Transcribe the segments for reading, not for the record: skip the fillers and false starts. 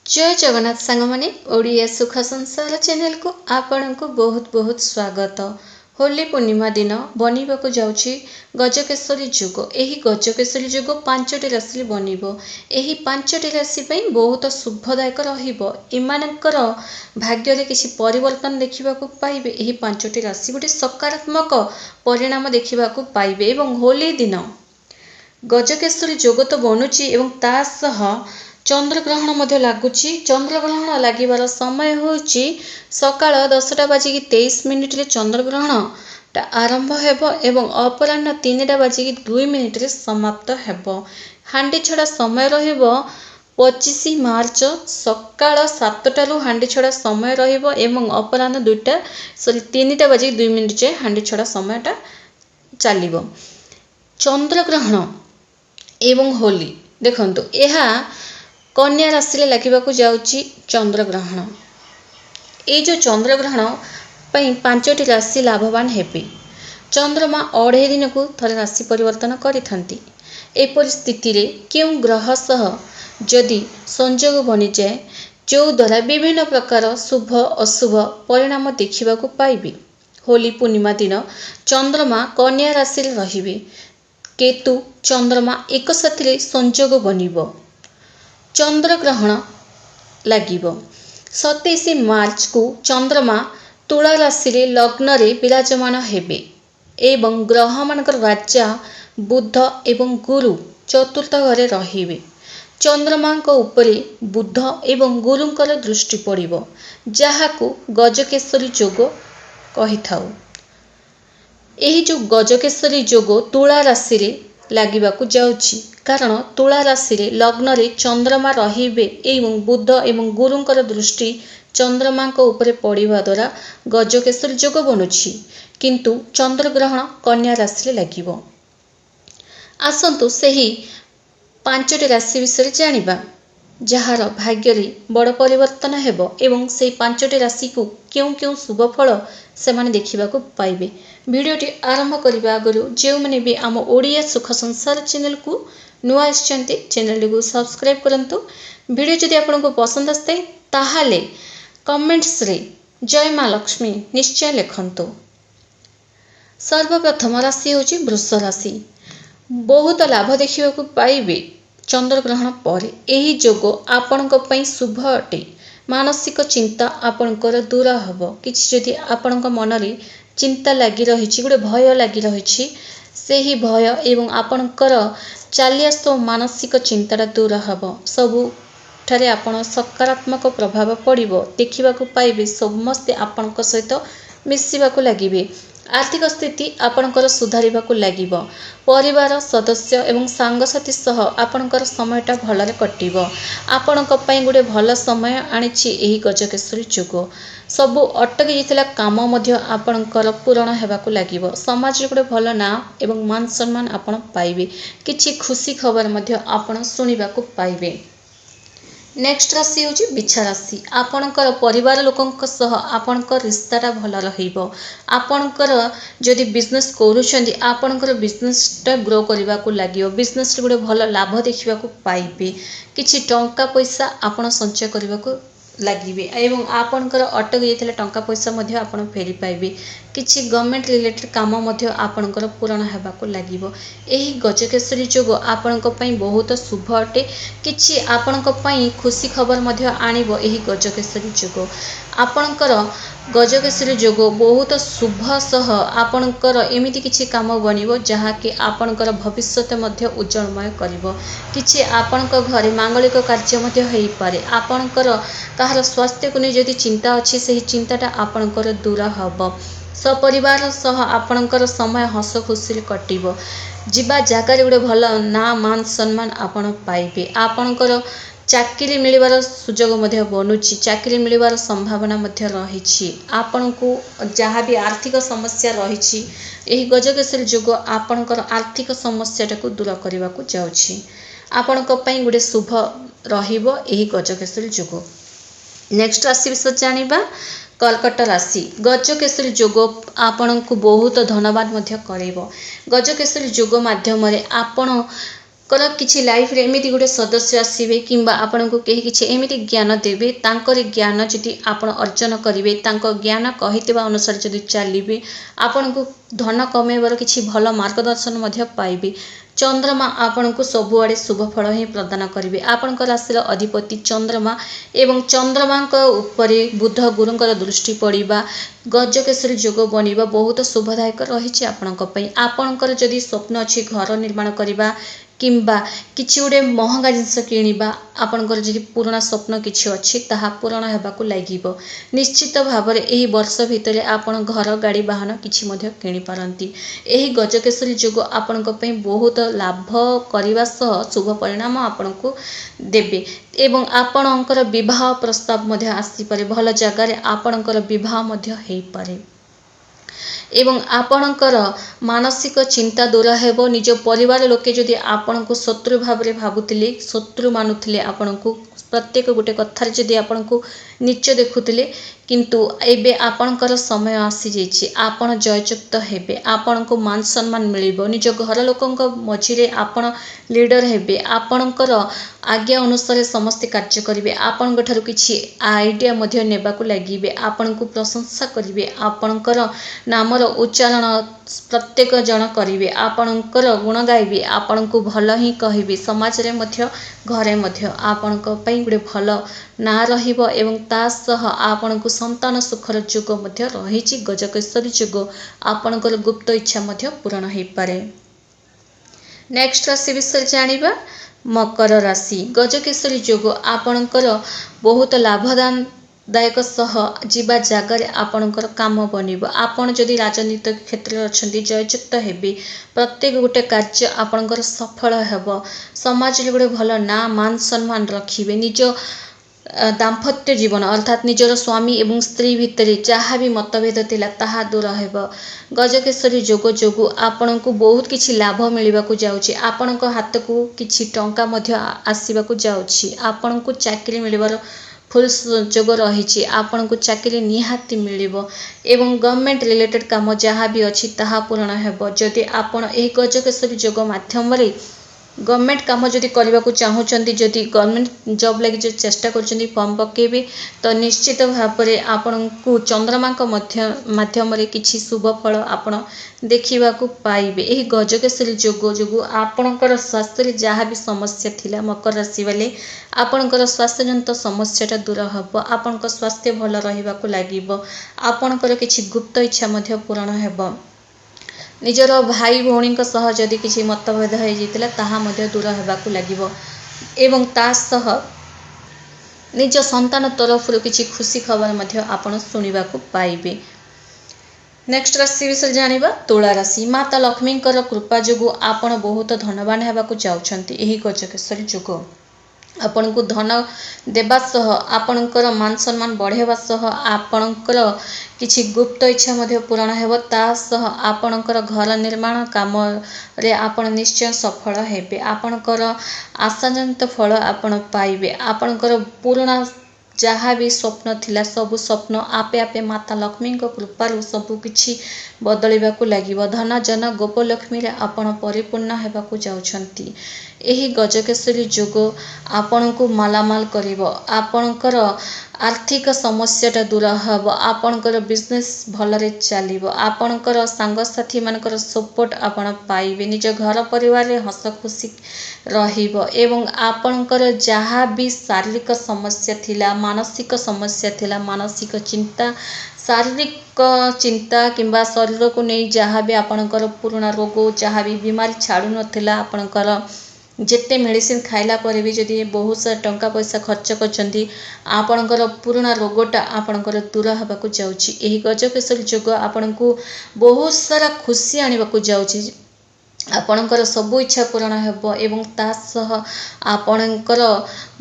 जय जगन्नाथ सांग माने ओडिया सुख संसार चैनल को आपण को बहुत बहुत स्वागत। होली पूर्णिमा दिन बनिबाकू जाउछि गजकेसरी जुग। एही गजकेसरी जुग 5टी राशि बनिबो। एही 5टी राशि पई बहुत शुभदायक रहिबो। इमानकर भाग्य रे किछि परिवर्तन देखिबाकू पाइबे। एही 5टी राशि गोटे सकारात्मक परिणाम देखिबाकू पाइबे एवं होली दिन गजकेसरी जोग तो बनुची एवं ता सह चंद्रग्रहण मध्य लगुची। चंद्रग्रहण लागिबार समय होची सकाळ 10टा बाजिकी 23 मिनिट रे चंद्रग्रहण आरंभ हेबो एवं अपराह्न 3टा बाजिकी 2 मिनिट रे समाप्त हेबो। हांडी छड़ा समय रहिबो 25 मार्च सकाळ 7टा रु हांडी छड़ा समय रहिबो एवं अपराह्न 3टा बाजिकी 2 मिनिट रे हांडी छड़ा समयटा चलिबो। चंद्रग्रहण एवं होली देखंतु एहा कन्या राशि लगिबाकू जाउची चंद्रग्रहण। ए जो चंद्रग्रहण पई 5टी राशि लाभवान हेबे। चंद्रमा 2.5 दिन को थरे राशि परिवर्तन करिथंती। ए परिस्थिति रे केउ ग्रह सह जदि संयोग बनि जाए जो द्वारा विभिन्न प्रकार शुभ अशुभ परिणाम देखिबाकू पाइबे। होली पूर्णिमा दिन चंद्रमा कन्या राशि रे रहिबे। केतु चंद्रमा एक साथी संयोग बनिबो। चंद्रग्रहण लागिबो 27 मार्च को चंद्रमा तुला राशि रे लग्न रे विराजमान हेबे एवं ग्रह मानकर राजा बुध एवं गुरु चतुर्थ घरे रहिबे। चंद्रमा को उपरे बुध एवं गुरुंकर दृष्टि पड़िबो जाहाकू गजकेसरी जोग कहिथाउ। एही जो गजकेसरी जोग तुला राशि रे लागिबाकू जाउची कारण तुला राशि रे लग्न रे चंद्रमा रहिबे एवं बुध एवं गुरुंकर दृष्टि चंद्रमा को ऊपर पड़िबा द्वारा गजकेसरी जोग बनुछि किंतु चंद्रग्रहण कन्या राशि रे लागिबो। आसंतु सेही 5टी राशि विषय जानिबा जहार भाग्य रे बड़ परिवर्तन हेबो एवं से 5टी राशि को क्यों क्यों शुभ फल से माने देखिबाकू पाइबे। वीडियोटी आरंभ करबा आगरु जे माने भी आम ओडिया सुख संसार चैनल को नुआ आछंती चैनल को सब्सक्राइब करंतु। वीडियो जदि आपनको पसंद आस्ते ताहाले कमेंट्स रे जय मां लक्ष्मी निश्चय लिखंतु। सर्वप्रथम राशि होची वृष राशि। बहुत लाभ देखिबाकू पाइबे चंद्रग्रहण पर। एही जोग आपणक पई शुभ अटे। मानसिक चिंता आपणकर दूर हबो। किछि जदि आपणक मन रे चिंता लागि रहिछि गोटे भय लागि रहिछि सेही भय एवं आपणकर चालियास्तो मानसिक चिंताटा दूर हबो। सबु ठारे आपण सकारात्मक प्रभाव पड़िबो देखिबाकू पाइबे। समस्ते आपणक सहित मिसिबाकू लागिबे। आर्थिक स्थिति आपणकर सुधारिबाकू लागिबो। परिवार सदस्य एवं सांगसाथी सह आपणकर समयटा भलरे कटिबो। आपणक पई गोटे भल समय आनिछि एही गजकेसरी जोग। सबु अटकी जितला काम मध्य आपणकर पूर्ण हेबाकू लागिबो। समाज रे गोटे भल ना एवं मान सम्मान आपण पाइबे। किछि खुशी खबर मध्य आपण सुनिबाकू पाइबे। नेक्स्ट राशि होची बिछा राशि। आपणकर परिवार लोकंक सह आपणकर रिश्ताटा भल रहिबो। आपणकर जदि बिजनेस करूछंती आपणकर बिजनेसटा ग्रो करबाकू लागियो। बिजनेस रे गोटे भल लाभ देखिबाकू पाइबे। किछि टंका पैसा आपण संचय करबाकू लागिबे एवं आपणकर अटक जेतले टंका पैसा मध्य आपण फेरी पाइबे। किछि गवर्नमेंट रिलेटेड काम मध्य आपणकर पूर्ण हेबाकू लागिबो। एही गजकेसरी जोग आपणक पई बहुत शुभ अटे। किछि आपणक पई खुशी खबर मध्य आनिबो एही गजकेसरी जोग। आपणकर गजकेसरी जोग बहुत शुभ सह आपणकर एमिति किछि काम बनिबो जहा कि आपणकर भविष्यत मध्य उज्जवलमय करिवो। किछि आपणक घरे मांगलिक कार्य मध्य हेइ पारे। आपणकर काहर स्वास्थ्य को नै जदि चिंता अछि सेही चिंताटा आपणकर दूर हबो। सपरिवार सह आपणकर समय हस खुशी रे कटिबो। जिबा जागारे गोटे भल ना मान सम्मान आपण पाइबे। आपणकर चाकरी मिलिबार सुजोग मध्य बनुची। चाकरी मिलिबार संभावना मध्य रहिछि। आपणको जहाँ भी आर्थिक समस्या रहिछि एही गजकेसरी जोग आपणकर आर्थिक समस्याटाକୁ दूर करबाकू जाउछि। आपणक पई गोटे शुभ रहिबो एही गजकेसरी जोग। नेक्स्ट राशि विषय जानिबा कर्कट राशि। गजकेसरी जोग आपणको बहुत धन्यवाद मध्य करैबो। गजकेसरी जोग माध्यम रे आपण किछि लाइफ रे एमिति गोटे सदस्य आसीबे किंबा आपन को केही किछि एमिति ज्ञान देबे तांकर ज्ञान जदि आपन अर्जन करिवे तांको ज्ञान कहितबा अनुसार जदि चलिबे आपन को धन कमेवर किछि भल मार्गदर्शन मध्य पाइबे। चंद्रमा आपन को सबुआड़े शुभ फल ही प्रदान करिवे। आपन राशि अधिपति चंद्रमा एवं चंद्रमा उपरे बुध गुरुंकर दृष्टि पड़िबा गजकेसरी जोग बनिबा बहुत शुभदायक रही। आपणकर जदि स्वप्न अच्छी घर निर्माण करने किंबा किछि गोटे महंगा जिनस किनिबा आपणकर जदि पुराना स्वप्न किछि अछि ताहा पूर्ण हेबाकु लागिबो। निश्चित भाव में एही वर्ष भितर आपण घर गाड़ी वाहन किछि मध्य किनि पारंती। एही गजकेसरी जोग आपणक पई बहुत लाभ करने सह शुभ परिणाम आपनको देबे एवं आपणकर विवाह प्रस्ताव मध्य आसी पारे। भल जगार आपणकर विवाह मध्य हेई पारे एवं आपणकर मानसिक चिंता दूर हेबो। निज परिवार लोके जदि आपण को शत्रु भाव में भावुतिले शत्रु मानुथिले आपण को प्रत्येक गोटे कथार जदि आपण को नीच देखुतिले किंतु एबे आपणकर समय आसी जाइछि। आपण जययुक्त हेबे। आपण को मान सम्मान मिलिबो। निज घर लोकंक मझिरे आपण लीडर हेबे। आपणकर आज्ञा अनुसार समस्त कार्य करिवे। आपणक ठारु किछि आइडिया मध्य नेबाकु लागिबे। आपण को प्रशंसा करिवे। आपणकर नामर उच्चारण प्रत्येक जन करिवे। आपणकर गुण गाइबे। आपण को भल ही कहिबे। समाज रे मध्य घरे मध्य आपणक पई गुडे भल ना रहिबो एवं ता सह आपण को संतान सुखर जोग मध्य रहिछि। गजकेसरी जोग आपणकर गुप्त इच्छा मध्य पूर्ण हेई पारे। नेक्स्ट राशि विषय जानिबा मकर राशि। गजकेसरी जोग आपणकर बहुत लाभदान दायक सह जीवा जगार आपणकर काम बनिबो। आपण जदि राजनीतिक क्षेत्र में अछंती जययुक्त हेबे। प्रत्येक गोटे कार्य आपणकर सफल हेबो। समाज रे गोटे भल ना मान सम्मान रखिबे। निज दाम्पत्य जीवन अर्थात निजर स्वामी एवं स्त्री भितर जहाँ भी मतभेद थिला ताहा दूर हेबो। गजकेसरी जोग जोगु आपण को बहुत किछि लाभ मिलवा को जाउछि। आपण को हाथ को किछि टंका मध्य आसीबा को जाउछि। आपण को चाकरी मिलवार फुल जोग रही। आपण को चाकरी निहाती मिलिबो एवं गवर्नमेंट रिलेटेड काम जहाँ भी अछि ताहा पूर्ण हेबो। जदि आपण एही गजकेसरी जोग माध्यम रे गवर्नमेंट काम जदि करबा को चाहूचंती जदि गवर्नमेंट जॉब लागि जो चेष्टा करचंती फॉर्म पकेबे तो निश्चित भाव में आपण को चंद्रमा माध्यम रे किछि शुभ फल आपण देखिबा को पाइबे। एही गजकेसरी जोग जोगु आपणकर स्वास्थ्य रे जहाँ भी समस्या थिला मकर राशि वाले आपणकर स्वास्थ्य जनित समस्याटा दूर हेबो। आपणकर स्वास्थ्य भल रहिबा को लागिबो। आपणकर किछि गुप्त इच्छा मध्य पूर्ण हेबो। निजर भाई भौणी सह जदि किछि मतभेद हो जाइतिला ताहा मध्य दूर हेबाकु लागिबो एवं ता सह निज संतान तरफ किछि खुशी खबर मध्य आपण सुनिबाकु पाइबे। नेक्स्ट राशि विषय जानिबा तुला राशि। माता लक्ष्मीकर कृपा जोगु आपण बहुत धनवान हेबाकु जाउछंती। एही गजकेसरी जोग आपण को धन देबा सह आपणकर मान सम्मान बढ़ेबा सह आपणकर किछि गुप्त इच्छा मध्य पूर्ण हेबो। ता सह आपणकर घर निर्माण काम रे आपण निश्चय सफल हेबे। आपणकर आशाजनित फल आपण पाइबे। आपणकर पूर्ण जहाँ भी स्वप्न थिला सबु स्वप्न आपे आपे माता लक्ष्मी कृपारू सबु किछि बदलिबाकु लागिबो। धन जन गोपलक्ष्मी रे आपण परिपूर्ण हेबाकु जाउछंती। एही गजकेसरी जोग आपण को मालामाल करिवो। आपणकर आर्थिक समस्याटा दूर हेबो। आपणकर बिजनेस भलरे चलिबो। आपणकर सांगसाथी मानकर सपोर्ट आपण पाइबे। निज घर परिवार रे हस खुशी रहिबो एवं आपणकर जहाँ भी शारीरिक समस्या थिला मानसिक समस्या थिला मानसिक चिंता शारीरिक चिंता किंबा शरीर को नहीं जहाँ भी आपणकर पुराना रोग जहाँ भी बीमारी छाड़ू नथिला आपणकर जेते मेडिसिन खाइला पर भी जदि बहुत सारा टंका पैसा खर्च करचंती आपणकर पुराना रोगटा आपणकर दूर हेबाकु जाउछि। एही गजकेसरी जोग आपणको बहुत सारा खुशी आनिबाकु जाउछि। आपणकर सबु इच्छा पूर्ण हेबो एवं ता सह आपणकर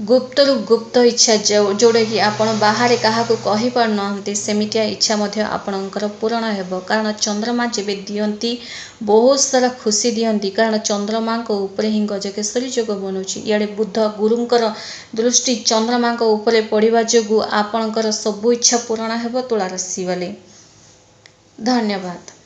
गुप्तरु गुप्त इच्छा जोड़े कि आपण बाहर काहाकु कहि पार नहंती सेमिटिया इच्छा मध्य आपणकर पूर्ण हेबो। कारण चंद्रमा जेबे दियंती बहुत सारा खुशी दियंती। कारण चंद्रमा को ऊपर ही गजकेसरी जोग बनुछि। याडे बुध गुरुंकर दृष्टि चंद्रमा को ऊपर पड़िबा जोगु आपणकर सबु इच्छा पूर्ण हेबो तुला राशि वाले। धन्यवाद।